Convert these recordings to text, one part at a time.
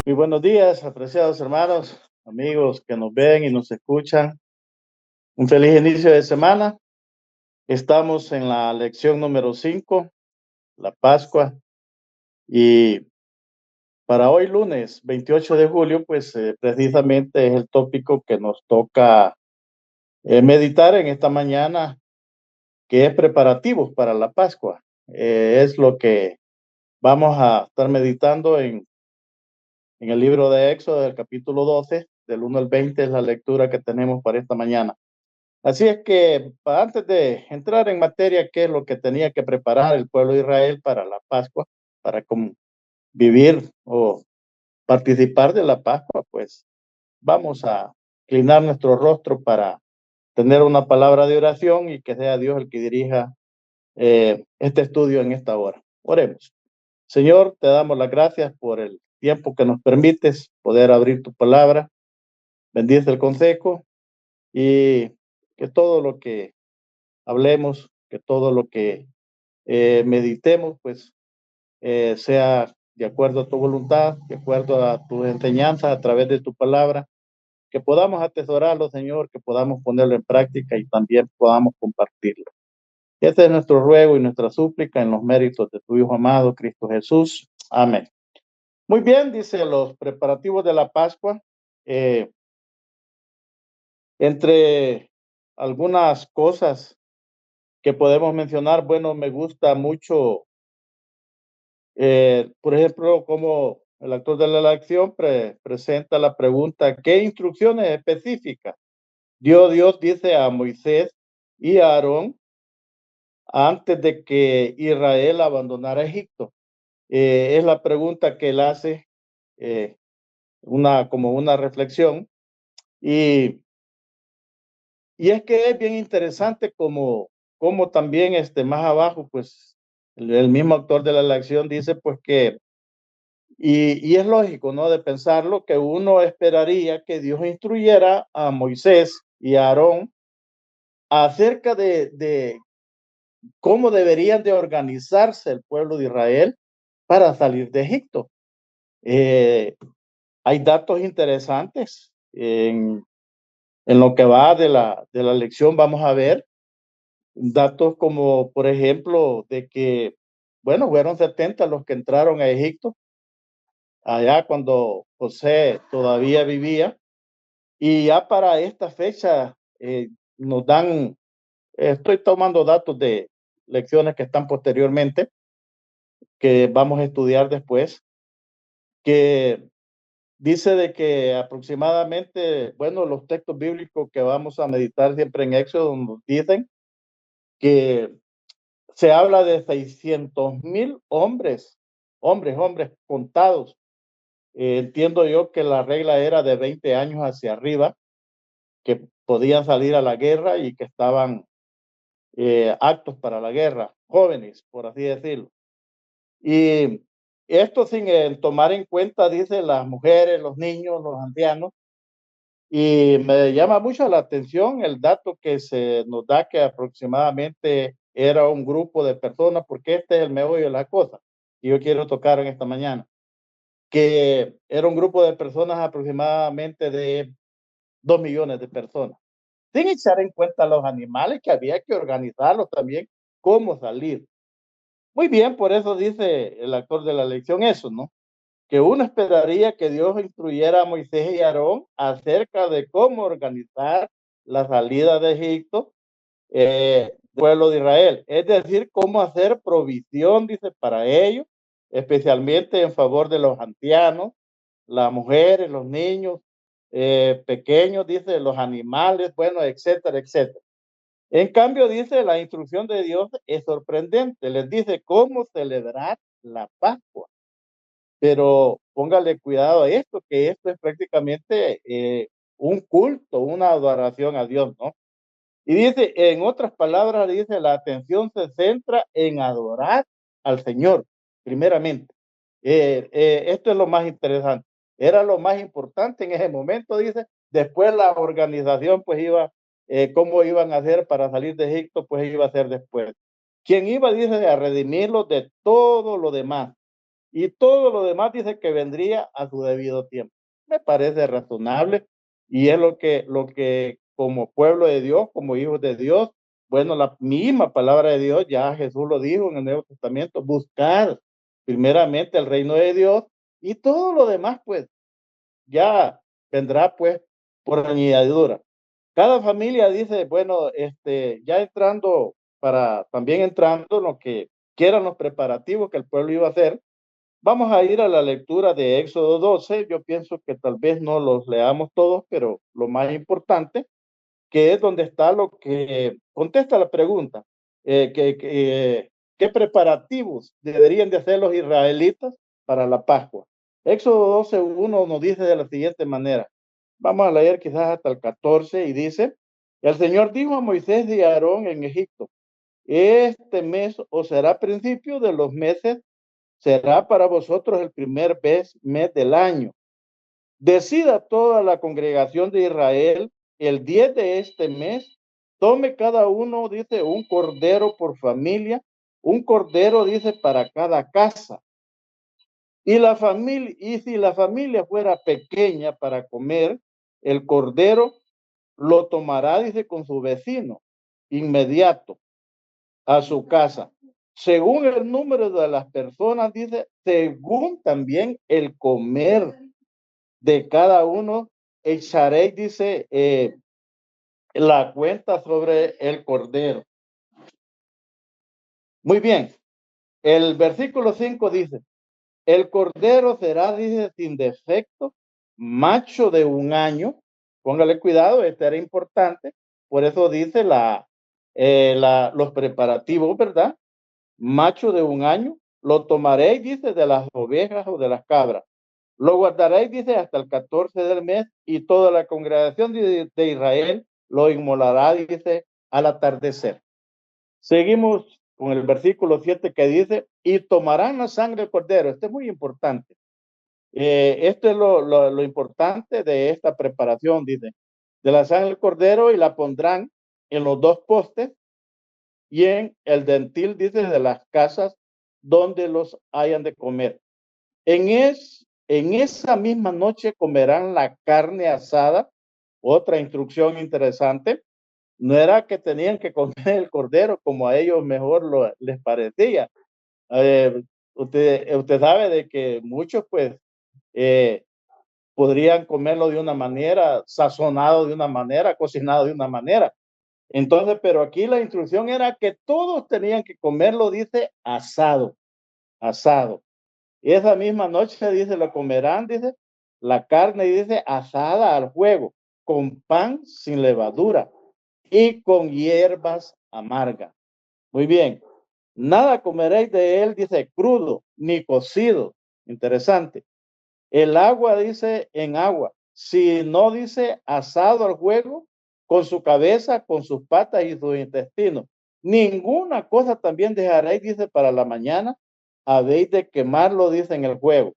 Muy buenos días, apreciados hermanos, amigos que nos ven y nos escuchan. Un feliz inicio de semana. Estamos en la lección número 5, la Pascua. Y para hoy, lunes 28 de julio, pues precisamente es el tópico que nos toca meditar en esta mañana, que es preparativos para la Pascua. Es lo que vamos a estar meditando en el libro de Éxodo, del capítulo 12, del 1 al 20, es la lectura que tenemos para esta mañana. Así es que antes de entrar en materia, qué es lo que tenía que preparar el pueblo de Israel para la Pascua, para vivir o participar de la Pascua, pues vamos a inclinar nuestro rostro para tener una palabra de oración y que sea Dios el que dirija este estudio en esta hora. Oremos. Señor, te damos las gracias por el tiempo que nos permites poder abrir tu palabra. Bendice el consejo y que todo lo que hablemos, que todo lo que meditemos, pues sea de acuerdo a tu voluntad, de acuerdo a tu enseñanza a través de tu palabra, que podamos atesorarlo, Señor, que podamos ponerlo en práctica y también podamos compartirlo. Este es nuestro ruego y nuestra súplica en los méritos de tu Hijo amado, Cristo Jesús. Amén. Muy bien, dice los preparativos de la Pascua. Entre algunas cosas que podemos mencionar, bueno, me gusta mucho, por ejemplo, como el actor de la elección presenta la pregunta, ¿qué instrucciones específicas dio Dios, dice a Moisés y a Aarón antes de que Israel abandonara Egipto? Es la pregunta que él hace, eh, como una reflexión. Y, y es que es bien interesante como también más abajo, pues el mismo autor de la elección dice pues que, y es lógico, ¿no? De pensarlo, que uno esperaría que Dios instruyera a Moisés y a Aarón acerca de cómo deberían de organizarse el pueblo de Israel para salir de Egipto. Eh, Hay datos interesantes en lo que va de la lección. Vamos a ver datos como, por ejemplo, de que, bueno, fueron 70 los que entraron a Egipto, allá cuando José todavía vivía, y ya para esta fecha nos dan, estoy tomando datos de lecciones que están posteriormente, que vamos a estudiar después, que dice de que aproximadamente, bueno, los textos bíblicos que vamos a meditar siempre en Éxodo nos dicen que se habla de 600,000 hombres contados. Entiendo yo que la regla era de 20 años hacia arriba, que podían salir a la guerra y que estaban aptos para la guerra, jóvenes, por así decirlo. Y esto sin tomar en cuenta, dice, las mujeres, los niños, los ancianos. Y me llama mucho la atención el dato que se nos da, que aproximadamente era un grupo de personas, porque este es el meollo de la cosa y yo quiero tocar en esta mañana, que era un grupo de personas aproximadamente de 2 millones de personas, sin echar en cuenta los animales, que había que organizarlos también, cómo salir. Muy bien, por eso dice el actor de la lección eso, ¿no? Que uno esperaría que Dios instruyera a Moisés y a Aarón acerca de cómo organizar la salida de Egipto, pueblo de Israel. Es decir, cómo hacer provisión, dice, para ellos, especialmente en favor de los ancianos, las mujeres, los niños, pequeños, dice, los animales, bueno, etcétera, etcétera. En cambio, dice, la instrucción de Dios es sorprendente. Les dice cómo celebrar la Pascua. Pero póngale cuidado a esto, que esto es prácticamente un culto, una adoración a Dios, ¿no? Y dice, en otras palabras, dice, la atención se centra en adorar al Señor, primeramente. Esto es lo más interesante. Era lo más importante en ese momento, dice. Después la organización, pues iba, cómo iban a hacer para salir de Egipto, pues iba a ser después. Quien iba, dice, a redimirlos de todo lo demás. y todo lo demás dice que vendría a su debido tiempo. Me parece razonable y es lo que como pueblo de Dios, como hijos de Dios, bueno, la misma palabra de Dios, ya Jesús lo dijo en el Nuevo Testamento, buscar primeramente el reino de Dios y todo lo demás, pues, ya vendrá, pues, por añadidura. Cada familia dice, bueno, ya entrando, también entrando en lo que quieran los preparativos que el pueblo iba a hacer, vamos a ir a la lectura de Éxodo 12. Yo pienso que tal vez no los leamos todos, pero lo más importante, que es donde está lo que contesta la pregunta, ¿qué preparativos deberían de hacer los israelitas para la Pascua? Éxodo 12:1 nos dice de la siguiente manera. Vamos a leer quizás hasta el 14 y dice, el Señor dijo a Moisés y a Aarón en Egipto, este mes os será principio de los meses, será para vosotros el primer mes del año. Decida toda la congregación de Israel el 10 de este mes, tome cada uno, dice, un cordero por familia, un cordero, dice, para cada casa. Y si la familia fuera pequeña para comer, el cordero lo tomará, dice, con su vecino, inmediato a su casa. Según el número de las personas, dice, según también el comer de cada uno, echaréis, dice, la cuenta sobre el cordero. Muy bien, el versículo 5 dice, el cordero será, dice, sin defecto, macho de 1 año. Póngale cuidado, este era importante. Por eso dice los preparativos, ¿verdad? Macho de 1 año. Lo tomaréis, dice, de las ovejas o de las cabras. Lo guardaréis, dice, hasta el 14 del mes y toda la congregación de Israel lo inmolará, dice, al atardecer. Seguimos con el versículo 7 que dice, y tomarán la sangre del cordero. Esto es muy importante. Esto es lo importante de esta preparación, dice, de la sangre del cordero y la pondrán en los 2 postes y en el dentil, dice, de las casas donde los hayan de comer. En esa misma noche comerán la carne asada. Otra instrucción interesante. No era que tenían que comer el cordero como a ellos mejor les parecía. Usted sabe de que muchos pues podrían comerlo de una manera, sazonado de una manera, cocinado de una manera. Entonces, pero aquí la instrucción era que todos tenían que comerlo, dice, asado, asado. Y esa misma noche, dice, lo comerán, dice, la carne, dice, asada al fuego, con pan sin levadura y con hierbas amargas. Muy bien. Nada comeréis de él, dice, crudo, ni cocido. Interesante. El agua, dice, en agua. Si no, dice, asado al fuego, con su cabeza, con sus patas y sus intestinos. Ninguna cosa también dejaréis, dice, para la mañana. Habéis de quemarlo, dice, en el fuego.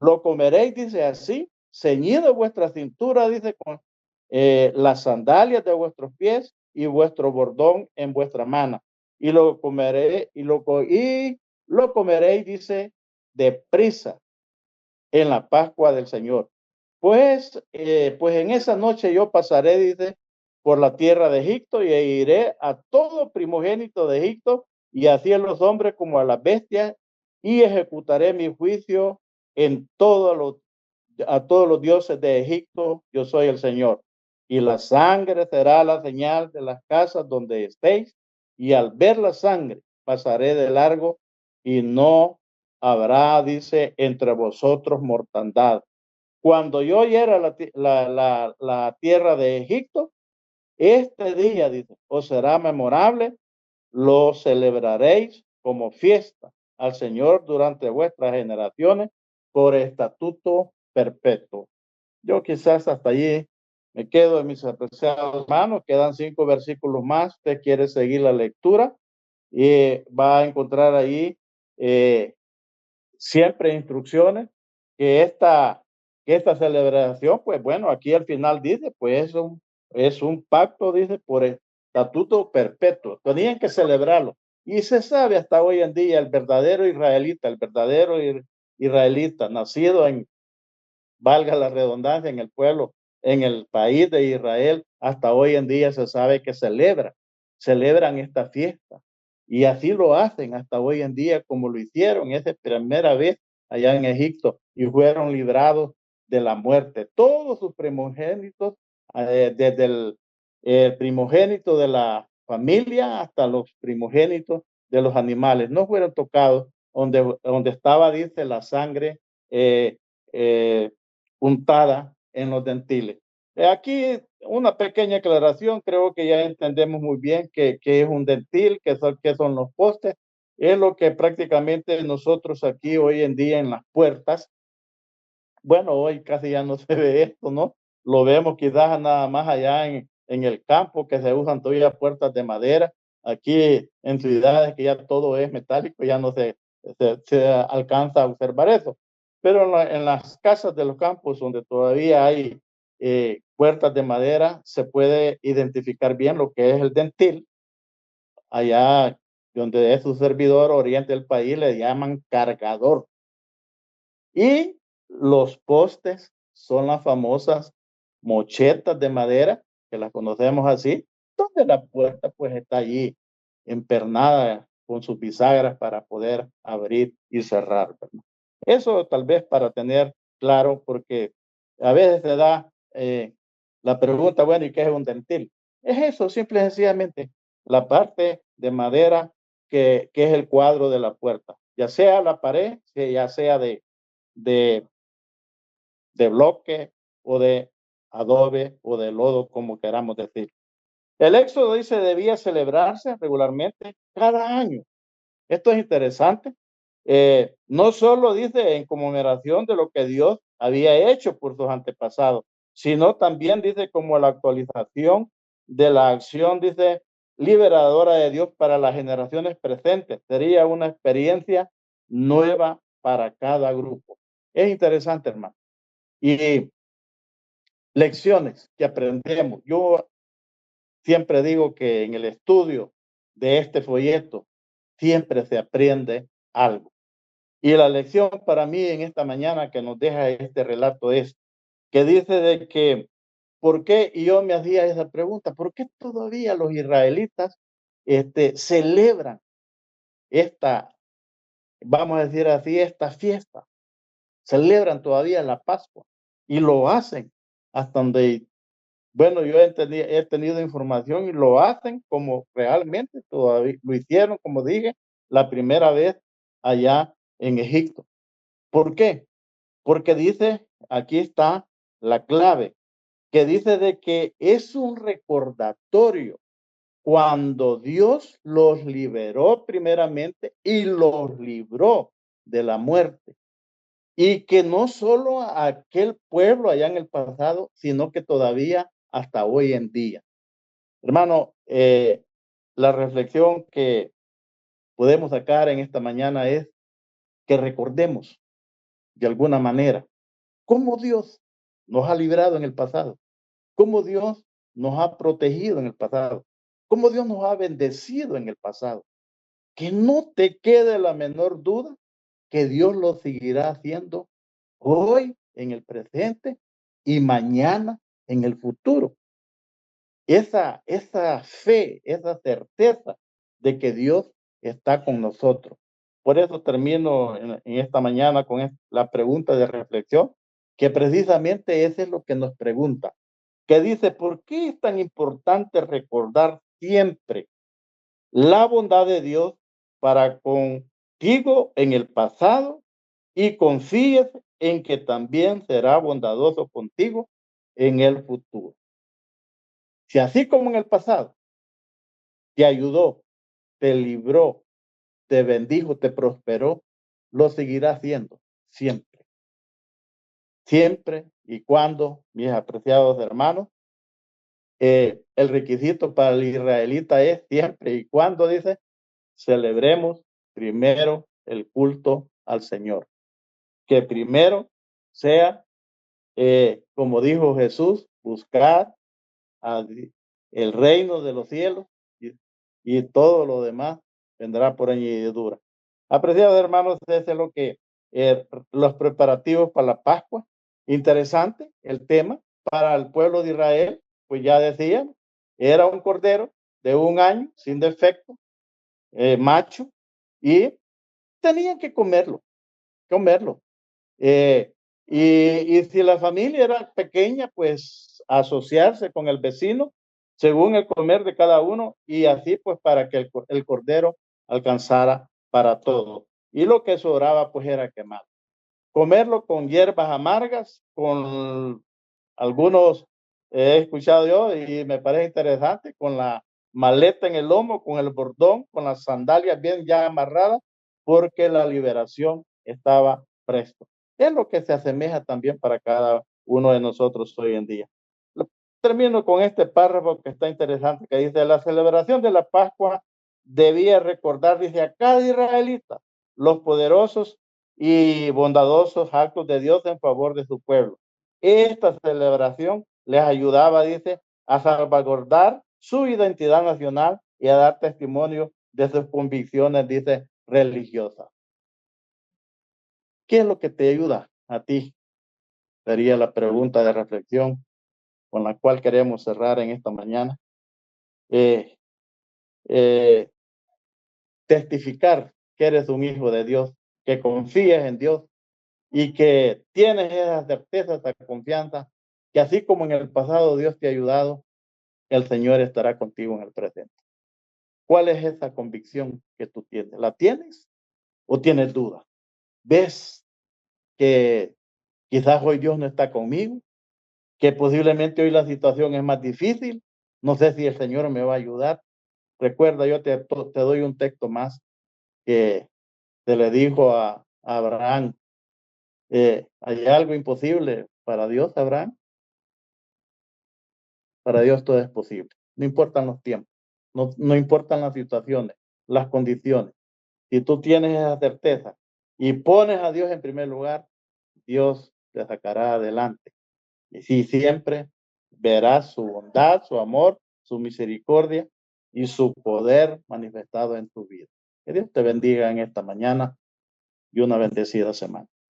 Lo comeréis, dice, así, ceñido vuestra cintura, dice, con las sandalias de vuestros pies y vuestro bordón en vuestra mano. Y lo comeré, y lo comeréis, dice, deprisa en la Pascua del Señor. Pues en esa noche yo pasaré, dice, por la tierra de Egipto y iré a todo primogénito de Egipto y así a los hombres como a las bestias y ejecutaré mi juicio en a todos los dioses de Egipto. Yo soy el Señor. Y la sangre será la señal de las casas donde estéis y al ver la sangre pasaré de largo y no habrá, dice, entre vosotros mortandad. Cuando yo hiera la tierra de Egipto, este día, dice, os será memorable, lo celebraréis como fiesta al Señor durante vuestras generaciones por estatuto perpetuo. Yo quizás hasta allí me quedo en mis apreciados hermanos. Quedan 5 versículos más. Usted quiere seguir la lectura y va a encontrar ahí siempre instrucciones que esta celebración, pues bueno, aquí al final dice, pues es un pacto, dice, por estatuto perpetuo. Tenían que celebrarlo. Y se sabe hasta hoy en día el verdadero israelita, el verdadero israelita, nacido en, valga la redundancia, en el pueblo, en el país de Israel, hasta hoy en día se sabe que celebran esta fiesta. Y así lo hacen hasta hoy en día, como lo hicieron esa primera vez allá en Egipto, y fueron librados de la muerte. Todos sus primogénitos, desde el primogénito de la familia hasta los primogénitos de los animales, no fueron tocados, donde estaba, dice, la sangre eh, eh, untada en los dentiles. Aquí una pequeña aclaración, creo que ya entendemos muy bien qué es un dentil, qué son los postes. Es lo que prácticamente nosotros aquí hoy en día en las puertas, bueno, hoy casi ya no se ve esto, ¿no? Lo vemos quizás nada más allá en el campo, que se usan todavía puertas de madera. Aquí en ciudades que ya todo es metálico, ya no se alcanza a observar eso. Pero en las casas de los campos donde todavía hay puertas de madera, se puede identificar bien lo que es el dentil. Allá donde es su servidor, oriente del país, le llaman cargador. Y los postes son las famosas mochetas de madera, que las conocemos así, donde la puerta pues está allí empernada con sus bisagras para poder abrir y cerrar, ¿verdad? Eso tal vez para tener claro, porque a veces se da la pregunta, bueno, ¿y qué es un dentil? Es eso, simple y sencillamente, la parte de madera que es el cuadro de la puerta, ya sea la pared, ya sea de, de bloque o de adobe o de lodo, como queramos decir. El éxodo dice debía celebrarse regularmente cada año. Esto es interesante. No solo dice en conmemoración de lo que Dios había hecho por sus antepasados, sino también dice como la actualización de la acción, dice, liberadora de Dios para las generaciones presentes. Sería una experiencia nueva para cada grupo. Es interesante, hermano. Y lecciones que aprendemos. Yo siempre digo que en el estudio de este folleto siempre se aprende algo. Y la lección para mí en esta mañana que nos deja este relato es que dice de que, ¿por qué? Y yo me hacía esa pregunta, ¿por qué todavía los israelitas celebran esta, vamos a decir así, esta fiesta? Celebran todavía la Pascua y lo hacen hasta donde, bueno, yo he tenido información y lo hacen como realmente todavía lo hicieron, como dije, la primera vez allá en Egipto. ¿Por qué? Porque dice, aquí está la clave, que dice de que es un recordatorio cuando Dios los liberó primeramente y los libró de la muerte. Y que no solo a aquel pueblo allá en el pasado, sino que todavía hasta hoy en día. Hermano, la reflexión que podemos sacar en esta mañana es que recordemos de alguna manera cómo Dios nos ha librado en el pasado, cómo Dios nos ha protegido en el pasado, cómo Dios nos ha bendecido en el pasado. Que no te quede la menor duda que Dios lo seguirá haciendo hoy, en el presente y mañana en el futuro. Esa fe, esa certeza de que Dios está con nosotros. Por eso termino en esta mañana con la pregunta de reflexión, que precisamente eso es lo que nos pregunta, que dice, ¿por qué es tan importante recordar siempre la bondad de Dios para contigo en el pasado y confíes en que también será bondadoso contigo en el futuro? Si así como en el pasado te ayudó, te libró, te bendijo, te prosperó, lo seguirá haciendo siempre, siempre y cuando, mis apreciados hermanos, el requisito para el israelita es siempre y cuando, dice, celebremos primero el culto al Señor. Que primero sea, como dijo Jesús, buscar el reino de los cielos y, y todo lo demás vendrá por añadidura. Apreciados hermanos, eso es lo que los preparativos para la Pascua. Interesante el tema para el pueblo de Israel, pues ya decían, era un cordero de 1 año, sin defecto, macho, y tenían que comerlo. Eh, y si la familia era pequeña, pues asociarse con el vecino según el comer de cada uno y así pues para que el cordero alcanzara para todo. Y lo que sobraba pues era quemado. Comerlo con hierbas amargas, con algunos, he escuchado yo y me parece interesante, con la maleta en el lomo, con el bordón, con las sandalias bien ya amarradas, porque la liberación estaba presto. Es lo que se asemeja también para cada uno de nosotros hoy en día. Termino con este párrafo que está interesante, que dice: la celebración de la Pascua debía recordar, dice, a cada israelita los poderosos y bondadosos actos de Dios en favor de su pueblo. Esta celebración les ayudaba, dice, a salvaguardar su identidad nacional y a dar testimonio de sus convicciones, dice, religiosas. ¿Qué es lo que te ayuda a ti? Sería la pregunta de reflexión con la cual queremos cerrar en esta mañana. Testificar que eres un hijo de Dios, que confías en Dios y que tienes esa certeza, esa confianza, que así como en el pasado Dios te ha ayudado, el Señor estará contigo en el presente. ¿Cuál es esa convicción que tú tienes? ¿La tienes o tienes duda? ¿Ves que quizás hoy Dios no está conmigo? ¿Que posiblemente hoy la situación es más difícil? No sé si el Señor me va a ayudar. Recuerda, yo te doy un texto más que se le dijo a Abraham. ¿Hay algo imposible para Dios, Abraham? Para Dios todo es posible. No importan los tiempos, no importan las situaciones, las condiciones. Si tú tienes esa certeza y pones a Dios en primer lugar, Dios te sacará adelante. Y si siempre verás su bondad, su amor, su misericordia y su poder manifestado en tu vida. Que Dios te bendiga en esta mañana y una bendecida semana.